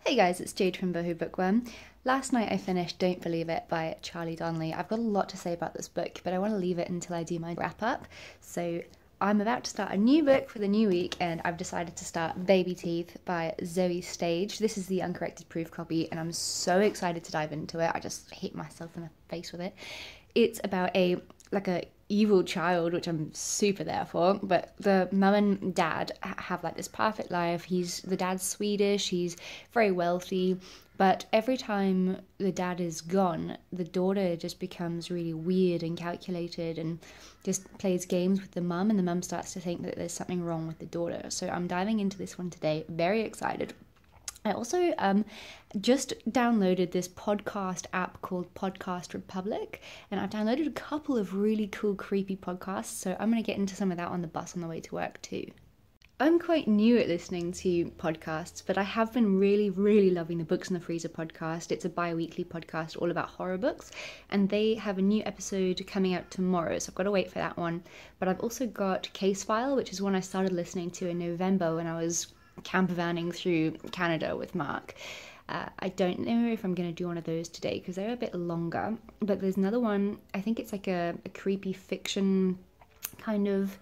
Hey guys, it's Jade from Boho Bookworm. Last night I finished Don't Believe It by Charlie Donnelly. I've got a lot to say about this book, but I want to leave it until I do my wrap up. So I'm about to start a new book for the new week, and I've decided to start Baby Teeth by Zoje Stage. This is the uncorrected proof copy, and I'm so excited to dive into it. I just hit myself in the face with it. It's about a evil child, which I'm super there for, but the mum and dad have like this perfect life. The dad's Swedish, he's very wealthy, but every time the dad is gone, the daughter just becomes really weird and calculated and just plays games with the mum, and the mum starts to think that there's something wrong with the daughter. So I'm diving into this one today, very excited. I also just downloaded this podcast app called Podcast Republic, and I've downloaded a couple of really cool, creepy podcasts, so I'm going to get into some of that on the bus on the way to work too. I'm quite new at listening to podcasts, but I have been really, really loving the Books in the Freezer podcast. It's a bi-weekly podcast all about horror books, and they have a new episode coming out tomorrow, so I've got to wait for that one. But I've also got Case File, which is one I started listening to in November when I was camper vanning through Canada with Mark. I don't know if I'm going to do one of those today because they're a bit longer, but there's another one, I think it's like a creepy fiction kind of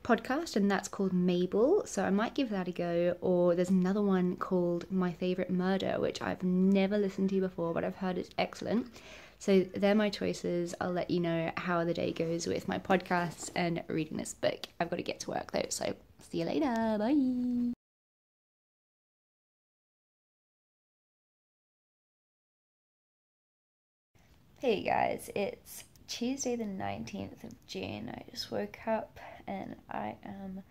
podcast, and that's called Mabel, so I might give that a go. Or there's another one called My Favorite Murder, which I've never listened to before, but I've heard it's excellent. So they're my choices. I'll let you know how the day goes with my podcasts and reading this book. I've got to get to work though, so see you later, bye. Hey guys, it's Tuesday the 19th of June. I just woke up and I am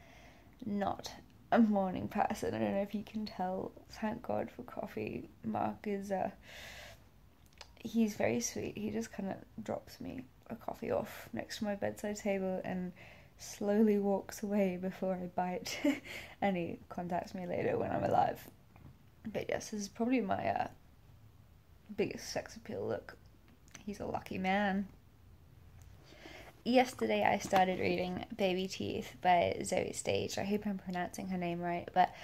not a morning person. I don't know if you can tell. Thank God for coffee. Mark is, he's very sweet. He just kind of drops me a coffee off next to my bedside table and slowly walks away before I bite. And he contacts me later when I'm alive. But yes, this is probably my biggest sex appeal look. He's a lucky man. Yesterday I started reading Baby Teeth by Zoje Stage. I hope I'm pronouncing her name right, but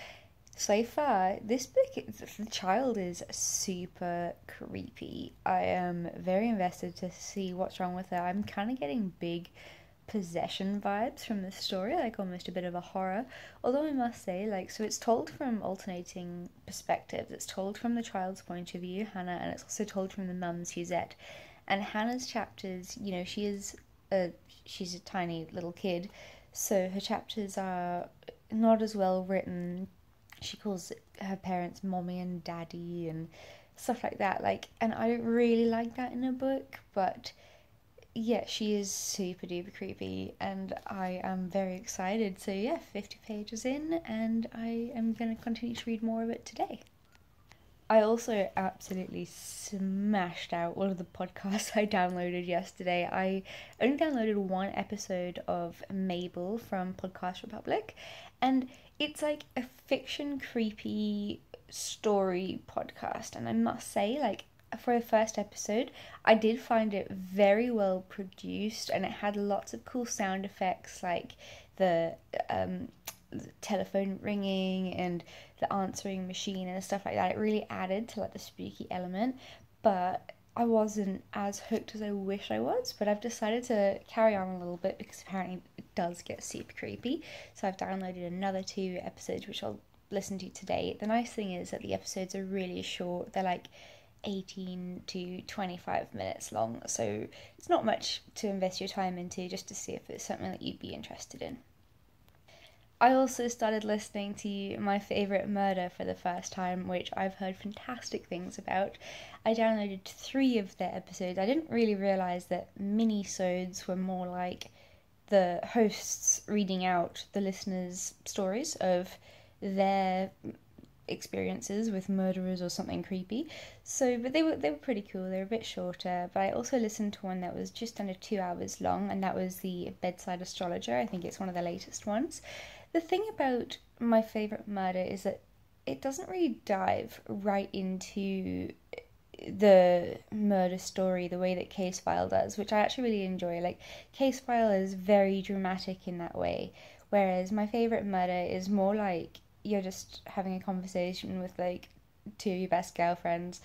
so far this book, the child is super creepy. I am very invested to see what's wrong with her. I'm kind of getting big possession vibes from the story, like almost a bit of a horror. Although I must say, so it's told from alternating perspectives. It's told from the child's point of view, Hannah, and it's also told from the mum, Suzette. And Hannah's chapters, she's a tiny little kid, so her chapters are not as well written. She calls her parents mommy and daddy and stuff like that. And I don't really like that in a book, but yeah, she is super duper creepy, and I am very excited. So yeah, 50 pages in, and I am going to continue to read more of it today. I also absolutely smashed out one of the podcasts I downloaded yesterday. I only downloaded one episode of Mabel from Podcast Republic, and it's like a fiction creepy story podcast. And I must say, for a first episode, I did find it very well produced, and it had lots of cool sound effects, like the telephone ringing and the answering machine and stuff like that. It really added to the spooky element, but I wasn't as hooked as I wish I was. But I've decided to carry on a little bit because apparently it does get super creepy. So I've downloaded another 2 episodes which I'll listen to today. The nice thing is that the episodes are really short. They're 18 to 25 minutes long, so it's not much to invest your time into, just to see if it's something that you'd be interested in. I also started listening to My Favorite Murder for the first time, which I've heard fantastic things about. I downloaded 3 of their episodes. I didn't really realise that mini-sodes were more like the hosts reading out the listeners' stories of their experiences with murderers or something creepy. But they were pretty cool. They were a bit shorter, but I also listened to one that was just under 2 hours long, and that was the Bedside Astrologer. I think it's one of the latest ones. The thing about My Favorite Murder is that it doesn't really dive right into the murder story the way that Case File does, which I actually really enjoy. Case File is very dramatic in that way, whereas My Favorite Murder is more like you're just having a conversation with two of your best girlfriends.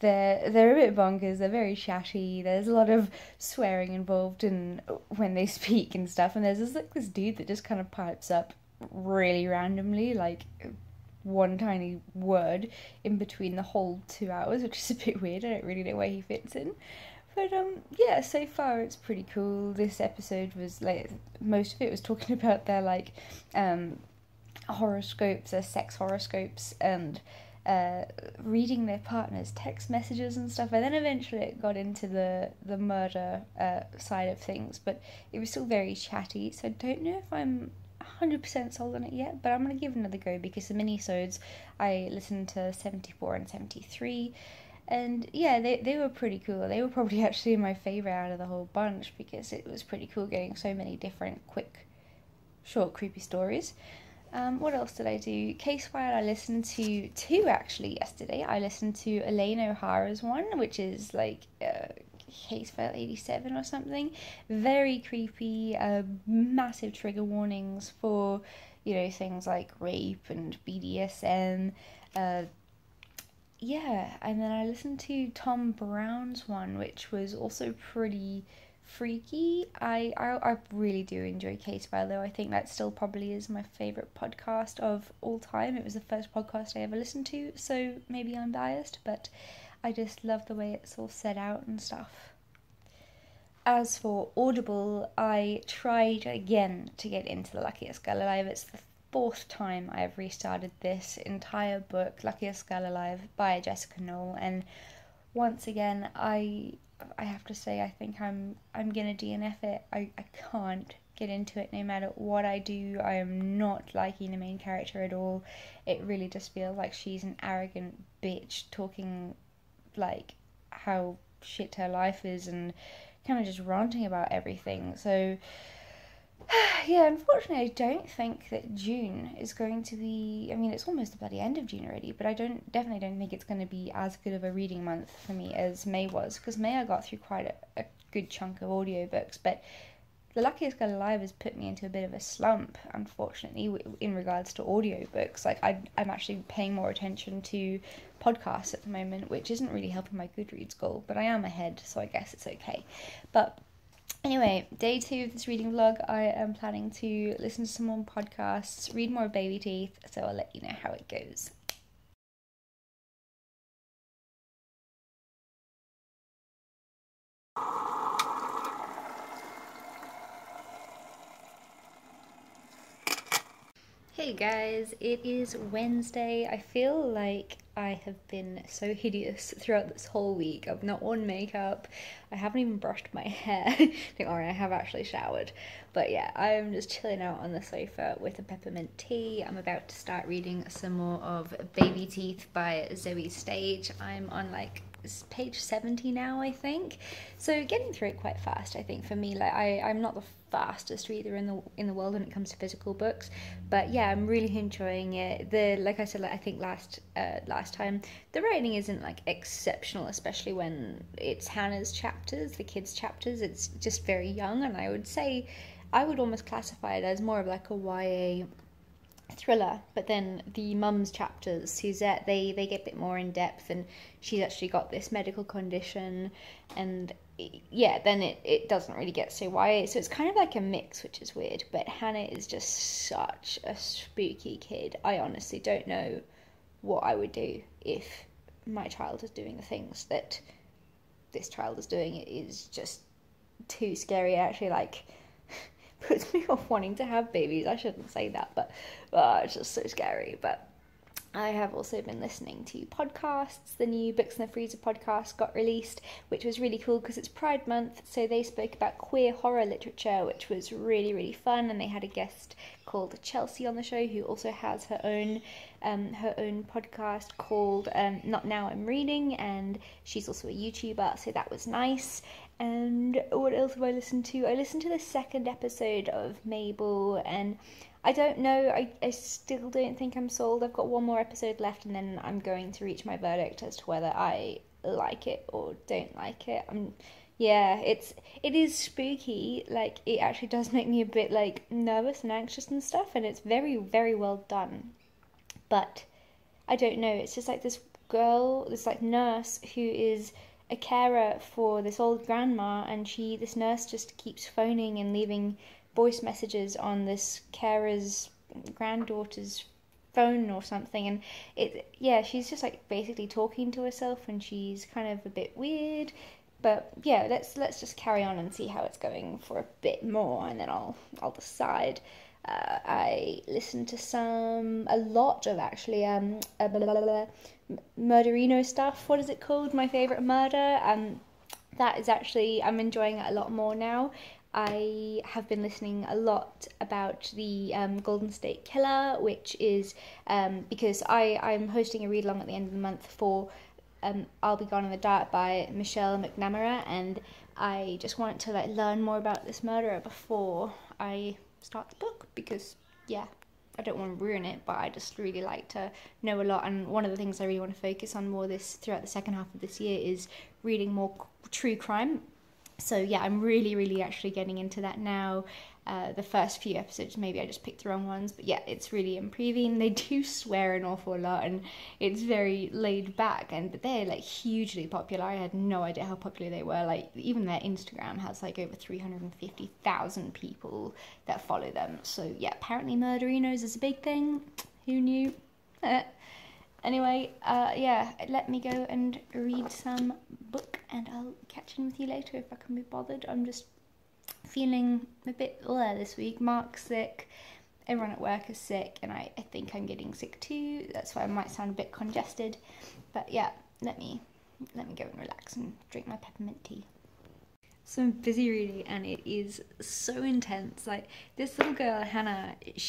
They're a bit bonkers. They're very chatty. There's a lot of swearing involved in when they speak and stuff. And there's this dude that just kind of pipes up really randomly, like one tiny word in between the whole 2 hours, which is a bit weird. I don't really know where he fits in. But yeah, so far it's pretty cool. This episode was like, most of it was talking about their like horoscopes, their sex horoscopes, and reading their partner's text messages and stuff. And then eventually it got into the murder side of things, but it was still very chatty. So I don't know if I'm 100% sold on it yet, but I'm gonna give it another go, because the mini-sodes, I listened to 74 and 73. And yeah, they were pretty cool. They were probably actually my favourite out of the whole bunch, because it was pretty cool getting so many different quick, short, creepy stories. What else did I do? Case File, I listened to two actually yesterday. I listened to Elaine O'Hara's one, which is like Case File 87 or something. Very creepy, massive trigger warnings for, things like rape and BDSM, yeah, and then I listened to Tom Brown's one, which was also pretty freaky. I really do enjoy Case File, though. I think that still probably is my favourite podcast of all time. It was the first podcast I ever listened to, so maybe I'm biased, but I just love the way it's all set out and stuff. As for Audible, I tried again to get into The Luckiest Girl Alive. It's the fourth time I have restarted this entire book, Luckiest Girl Alive by Jessica Knoll, and once again I have to say I think I'm gonna DNF it. I can't get into it no matter what I do. I am not liking the main character at all. It really just feels like she's an arrogant bitch talking like how shit her life is and kind of just ranting about everything. So yeah, unfortunately, I don't think that June is going to be. I mean, it's almost the bloody end of June already, but I definitely don't think it's going to be as good of a reading month for me as May was, because May I got through quite a good chunk of audiobooks, but The Luckiest Girl Alive has put me into a bit of a slump, unfortunately, in regards to audiobooks. Like, I'm actually paying more attention to podcasts at the moment, which isn't really helping my Goodreads goal, but I am ahead, so I guess it's okay. But anyway, day 2 of this reading vlog, I am planning to listen to some more podcasts, read more Baby Teeth, so I'll let you know how it goes. Hey guys, it is Wednesday. I feel like I have been so hideous throughout this whole week. I've not worn makeup. I haven't even brushed my hair. Don't worry, I have actually showered. But yeah, I'm just chilling out on the sofa with a peppermint tea. I'm about to start reading some more of Baby Teeth by Zoe Stage. I'm on like page 70 now, I think, so getting through it quite fast. I think for me, like I'm not the fastest reader in the world when it comes to physical books, but yeah, I'm really enjoying it. Like I said, I think last time, the writing isn't like exceptional, especially when it's Hannah's chapters, the kids' chapters. It's just very young, and I would say I would almost classify it as more of like a YA thriller. But then the mum's chapters, Suzette, they get a bit more in depth, and she's actually got this medical condition, and yeah, then it doesn't really get so YA, so it's kind of like a mix, which is weird. But Hannah is just such a spooky kid. I honestly don't know what I would do if my child is doing the things that this child is doing. It is just too scary. It actually like puts me off wanting to have babies. I shouldn't say that, but it's just so scary. But I have also been listening to podcasts. The new Books in the Freezer podcast got released, which was really cool because it's Pride Month, so they spoke about queer horror literature, which was really, really fun, and they had a guest called Chelsea on the show, who also has her own podcast called Not Now I'm Reading, and she's also a YouTuber, so that was nice. And what else have I listened to? I listened to the second episode of Mabel, and I don't know, I still don't think I'm sold. I've got one more episode left, and then I'm going to reach my verdict as to whether I like it or don't like it. It is spooky. Like, it actually does make me a bit like nervous and anxious and stuff, and it's very, very well done. But I don't know, it's just like this girl, this like nurse who is a carer for this old grandma, and this nurse just keeps phoning and leaving voice messages on this carer's granddaughter's phone or something, and she's just like basically talking to herself, and she's kind of a bit weird. But yeah, let's just carry on and see how it's going for a bit more, and then I'll decide. I listened to a lot of actually murderino stuff. What is it called? My favourite murder. That is actually, I'm enjoying it a lot more now. I have been listening a lot about the Golden State Killer, which is because I'm hosting a read along at the end of the month for I'll Be Gone in the Dark by Michelle McNamara, and I just want to like learn more about this murderer before I start the book, because I don't want to ruin it, but I just really like to know a lot. And one of the things I really want to focus on more throughout the second half of this year is reading more true crime. So yeah, I'm really actually getting into that now. The first few episodes, maybe I just picked the wrong ones, but yeah, it's really improving. They do swear an awful lot, and it's very laid back, but they're like hugely popular. I had no idea how popular they were. Like even their Instagram has like over 350,000 people that follow them. So yeah, apparently murderinos is a big thing. Who knew? Anyway, let me go and read some book, and I'll catch in with you later if I can be bothered. I'm just feeling a bit this week. Mark's sick, everyone at work is sick, and I think I'm getting sick too. That's why I might sound a bit congested. But yeah, let me go and relax and drink my peppermint tea. So I'm busy reading, and it is so intense. Like this little girl, Hannah, it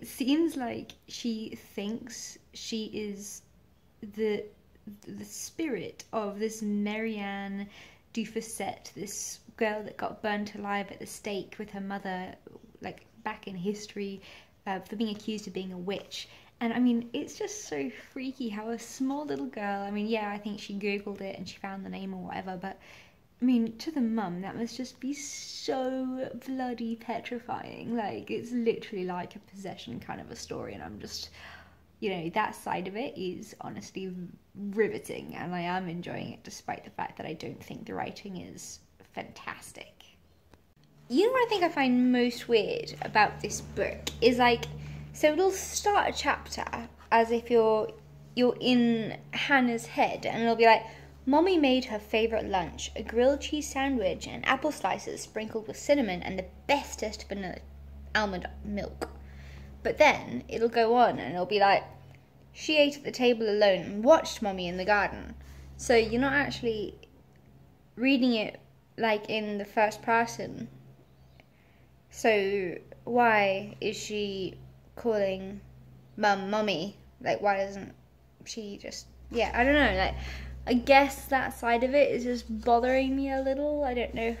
seems like she thinks she is the spirit of this Marianne Dufessette, this girl that got burnt alive at the stake with her mother, like back in history, for being accused of being a witch. And I mean, it's just so freaky how a small little girl, I mean, yeah, I think she googled it and she found the name or whatever, but I mean, to the mum, that must just be so bloody petrifying. Like, it's literally like a possession kind of a story, and I'm just, that side of it is honestly riveting, and I am enjoying it despite the fact that I don't think the writing is fantastic. You know what I think I find most weird about this book is so it'll start a chapter as if you're in Hannah's head, and it'll be like, Mommy made her favourite lunch, a grilled cheese sandwich and apple slices sprinkled with cinnamon and the bestest vanilla almond milk. But then it'll go on and it'll be like, she ate at the table alone and watched Mommy in the garden. So you're not actually reading it like in the first person. So why is she calling Mum Mommy? Like, why doesn't she just, I don't know, I guess that side of it is just bothering me a little. I don't know if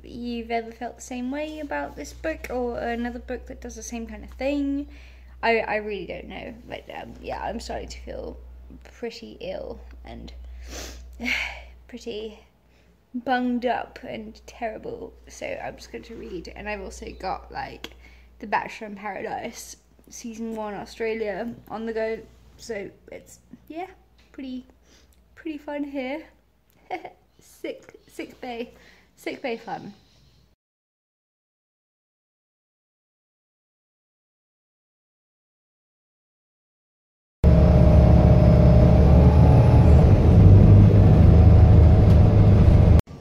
you've ever felt the same way about this book or another book that does the same kind of thing. I really don't know. But I'm starting to feel pretty ill and pretty bunged up and terrible. So I'm just going to read. And I've also got The Bachelor in Paradise Season 1 Australia on the go. So it's, pretty fun here. Sick bay fun.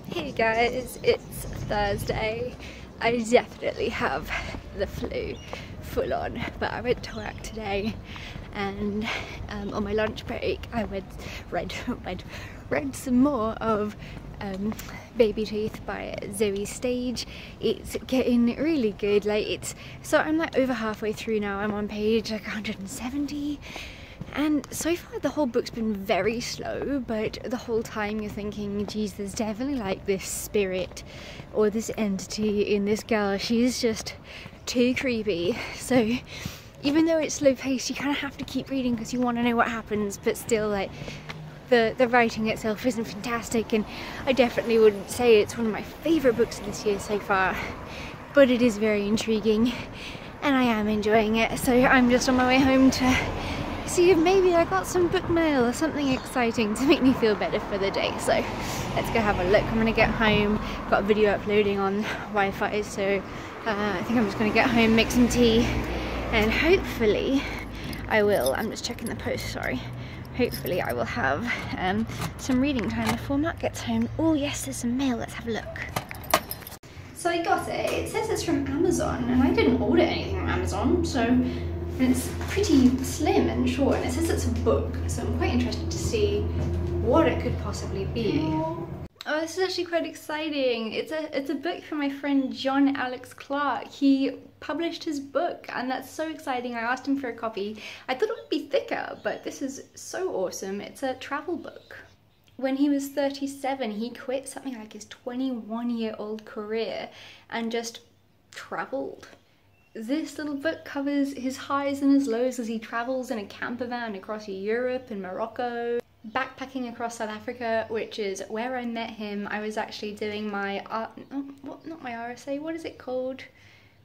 Hey guys, it's Thursday. I definitely have the flu full on, but I went to work today, and on my lunch break I read some more of Baby Teeth by Zoe Stage. It's getting really good. So I'm over halfway through now. I'm on page 170, and so far the whole book's been very slow, but the whole time you're thinking, geez, there's definitely this spirit or this entity in this girl. She's just too creepy. So even though it's slow paced, you kind of have to keep reading because you want to know what happens, but still the writing itself isn't fantastic, and I definitely wouldn't say it's one of my favourite books of this year so far, but it is very intriguing and I am enjoying it. So I'm just on my way home to see if maybe I got some book mail or something exciting to make me feel better for the day. So let's go have a look. I'm gonna get home, got a video uploading on Wi-Fi, so I think I'm just gonna get home, make some tea, and hopefully I will, I'm just checking the post, sorry. Hopefully I will have some reading time before Mark gets home. Oh yes, there's some mail, let's have a look. So I got it. It says it's from Amazon, and I didn't order anything from Amazon, so it's pretty slim and short, and it says it's a book, so I'm quite interested to see what it could possibly be. Oh, this is actually quite exciting. It's a book from my friend John Alex Clarke. He published his book, and that's so exciting. I asked him for a copy. I thought it would be thicker, but this is so awesome. It's a travel book. When he was 37, he quit something like his 21-year-old career and just traveled. This little book covers his highs and his lows as he travels in a camper van across Europe and Morocco, backpacking across South Africa, which is where I met him. I was actually doing my not my RSA, what is it called?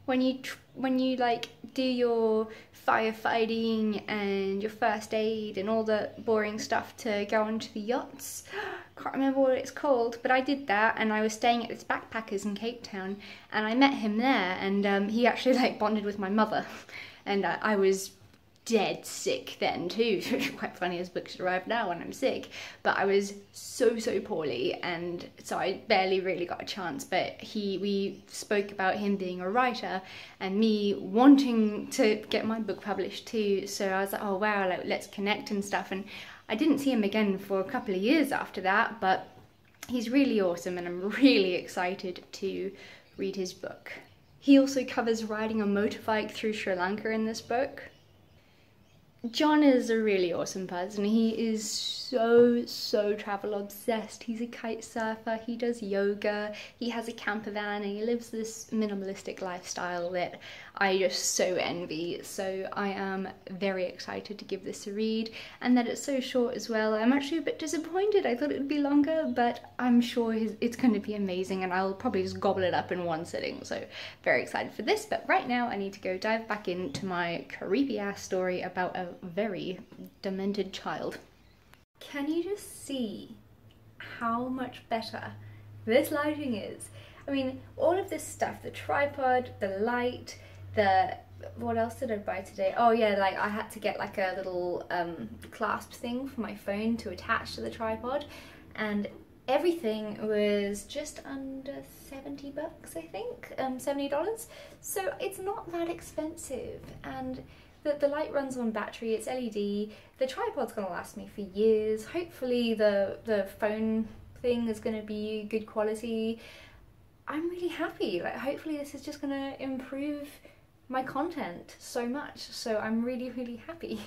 When you like do your firefighting and your first aid and all the boring stuff to go onto the yachts. Can't remember what it's called, but I did that, and I was staying at this backpackers in Cape Town, and I met him there, and he actually like bonded with my mother, and I was dead sick then too. It's quite funny as books arrive now when I'm sick, but I was so poorly, and so I barely really got a chance. But we spoke about him being a writer and me wanting to get my book published too, so I was like, oh wow, like, let's connect and stuff. And I didn't see him again for a couple of years after that, but he's really awesome, and I'm really excited to read his book. He also covers riding a motorbike through Sri Lanka in this book. John is a really awesome person. He is so travel obsessed. He's a kite surfer, he does yoga, he has a camper van, and he lives this minimalistic lifestyle that I just so envy. So I am very excited to give this a read, and that it's so short as well. I'm actually a bit disappointed. I thought it would be longer, but I'm sure it's going to be amazing, and I'll probably just gobble it up in one sitting. So very excited for this, but right now I need to go dive back into my creepy ass story about a very demented child. Can you just see how much better this lighting is? I mean, all of this stuff, the tripod, the light, what else did I buy today? Oh yeah, like I had to get like a little clasp thing for my phone to attach to the tripod, and everything was just under 70 bucks, I think, $70. So it's not that expensive, and the light runs on battery, it's LED, the tripod's gonna last me for years. Hopefully the phone thing is gonna be good quality. I'm really happy. Like, hopefully this is just gonna improve my content so much, so I'm really happy.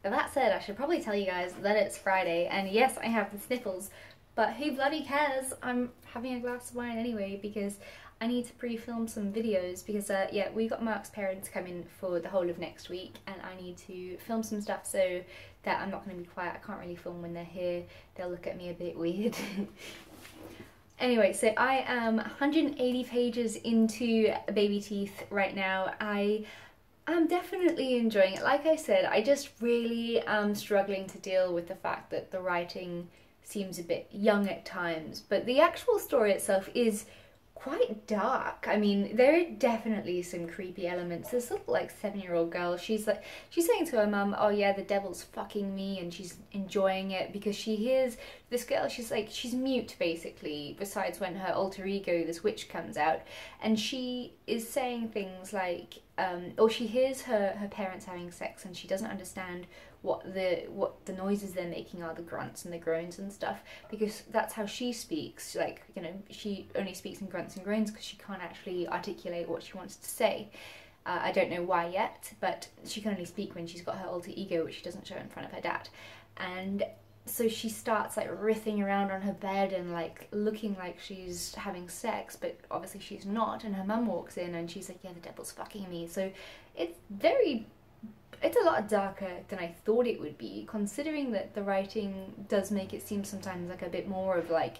That said, I should probably tell you guys that it's Friday, and yes, I have the sniffles, but who bloody cares? I'm having a glass of wine anyway because I need to pre-film some videos because yeah, we got Mark's parents coming for the whole of next week, and I need to film some stuff so that I'm not going to be quiet. I can't really film when they're here, they'll look at me a bit weird. Anyway, so I am 180 pages into Baby Teeth right now. I am definitely enjoying it. Like I said, I just really am struggling to deal with the fact that the writing seems a bit young at times, but the actual story itself is quite dark. I mean, there are definitely some creepy elements. This little like 7-year-old girl, she's saying to her mum, oh yeah, the devil's fucking me, and she's enjoying it because she hears this girl, she's mute basically, besides when her alter ego, this witch, comes out, and she is saying things like, or she hears her parents having sex, and she doesn't understand what the noises they're making are, the grunts and the groans and stuff, because that's how she speaks. Like, you know, she only speaks in grunts and groans because she can't actually articulate what she wants to say. I don't know why yet, but she can only speak when she's got her alter ego, which she doesn't show in front of her dad. And so she starts like writhing around on her bed and like looking like she's having sex, but obviously she's not, and her mum walks in and she's like, yeah, the devil's fucking me. So it's a lot darker than I thought it would be, considering that the writing does make it seem sometimes like a bit more of like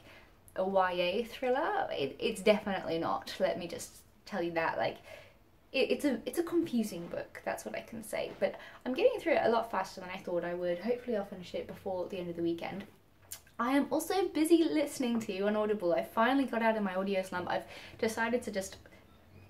a YA thriller. It's definitely not, let me just tell you that. Like, it's a confusing book, that's what I can say, but I'm getting through it a lot faster than I thought I would. Hopefully I'll finish it before the end of the weekend. I am also busy listening to on Audible. I finally got out of my audio slump. I've decided to just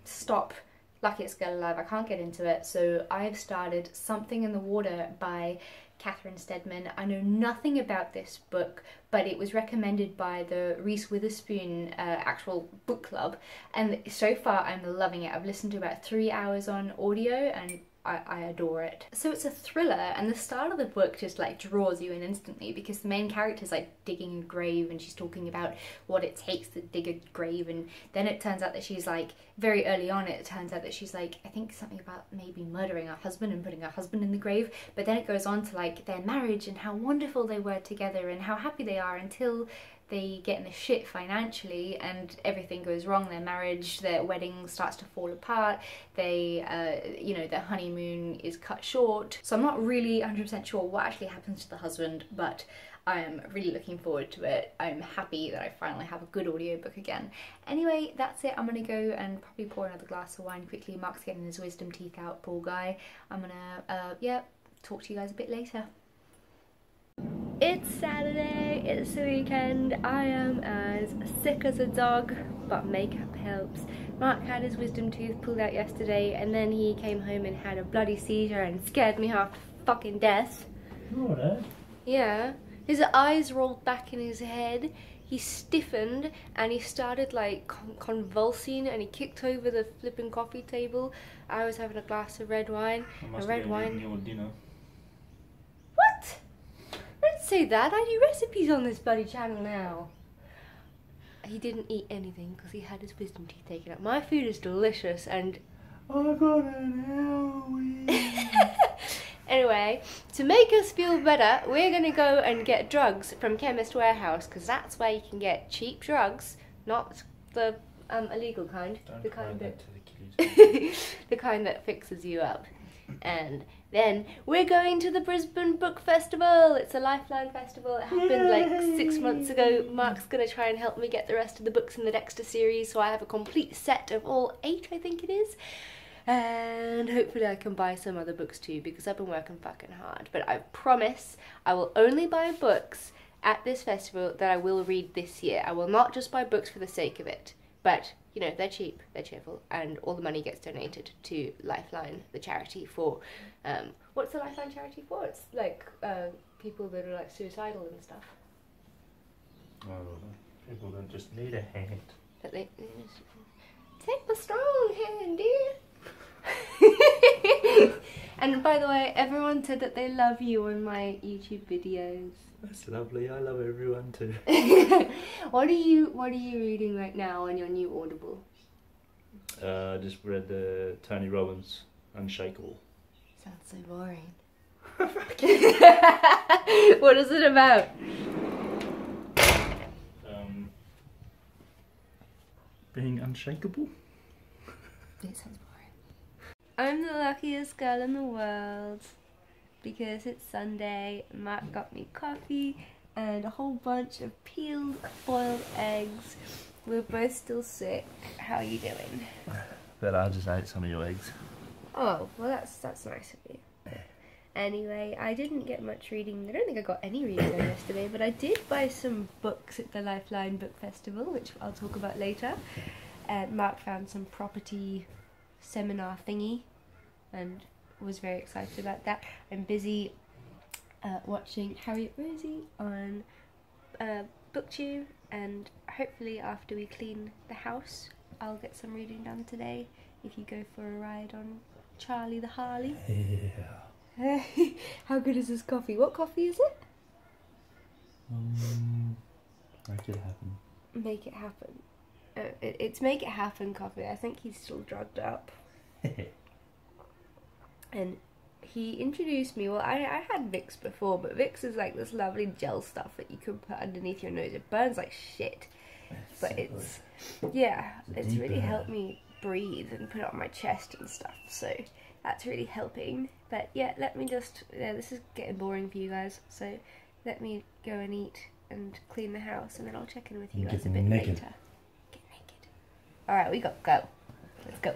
stop Luckiest Girl Alive. I can't get into it, so I've started Something in the Water by Catherine Steadman. I know nothing about this book, but it was recommended by the Reese Witherspoon actual book club, and so far I'm loving it. I've listened to about 3 hours on audio and I adore it. So it's a thriller, and the start of the book just like draws you in instantly, because the main character's like digging a grave and she's talking about what it takes to dig a grave, and then it turns out that she's like, very early on it turns out that she's like, I think something about maybe murdering her husband and putting her husband in the grave, but then it goes on to like their marriage and how wonderful they were together and how happy they are until they get in the shit financially and everything goes wrong. Their marriage, their wedding starts to fall apart. They, you know, their honeymoon is cut short. So I'm not really 100% sure what actually happens to the husband, but I am really looking forward to it. I'm happy that I finally have a good audiobook again. Anyway, that's it. I'm gonna go and probably pour another glass of wine quickly. Mark's getting his wisdom teeth out, poor guy. I'm gonna, yeah, talk to you guys a bit later. It's Saturday, it's the weekend. I am as sick as a dog, but makeup helps. Mark had his wisdom tooth pulled out yesterday, and then he came home and had a bloody seizure and scared me half to fucking death. Oh, Dad. Yeah. His eyes rolled back in his head, he stiffened, and he started like convulsing, and he kicked over the flipping coffee table. I was having a glass of red wine. Your dinner. What? Don't say that. I do recipes on this bloody channel now. He didn't eat anything because he had his wisdom teeth taken out. My food is delicious, and I got an owie. anyway, to make us feel better, we're gonna go and get drugs from Chemist Warehouse, because that's where you can get cheap drugs, not the illegal kind. Don't the kind that that to the kiddies. the kind that fixes you up. And then we're going to the Brisbane Book Festival. It's a Lifeline festival. It happened like 6 months ago. Mark's gonna try and help me get the rest of the books in the Dexter series, so I have a complete set of all 8, I think it is. And hopefully I can buy some other books too, because I've been working fucking hard. But I promise I will only buy books at this festival that I will read this year. I will not just buy books for the sake of it. But, you know, they're cheap, they're cheerful, and all the money gets donated to Lifeline, the charity for, what's the Lifeline charity for? It's like, people that are like suicidal and stuff. Oh, people that just need a hand. That they, take my strong hand, dear. And by the way, everyone said that they love you on my YouTube videos. That's lovely. I love everyone too. What are you reading right now on your new Audible? I just read the Tony Robbins Unshakable. Sounds so boring. What is it about? Being unshakable? It sounds boring. I'm the luckiest girl in the world because it's Sunday. Mark got me coffee and a whole bunch of peeled boiled eggs. We're both still sick. How are you doing? But I just ate some of your eggs. Oh, well that's nice of you. Anyway, I didn't get much reading. I don't think I got any reading done yesterday, but I did buy some books at the Lifeline Book Festival, which I'll talk about later. And Mark found some property seminar thingy and was very excited about that. I'm busy watching Harriet Rosie on BookTube, and hopefully after we clean the house I'll get some reading done today if you go for a ride on Charlie the Harley. Yeah. How good is this coffee? What coffee is it? Make it happen. Make it happen. It's Make It Happen coffee. I think he's still drugged up. And he introduced me, well, I had Vicks before, but Vicks is like this lovely gel stuff that you can put underneath your nose. It burns like shit, but it's, yeah, it's really helped me breathe and put it on my chest and stuff, so that's really helping. But yeah, let me just, yeah, this is getting boring for you guys, so let me go and eat and clean the house, and then I'll check in with you guys a bit later. Get naked. Alright, we got to go. Let's go.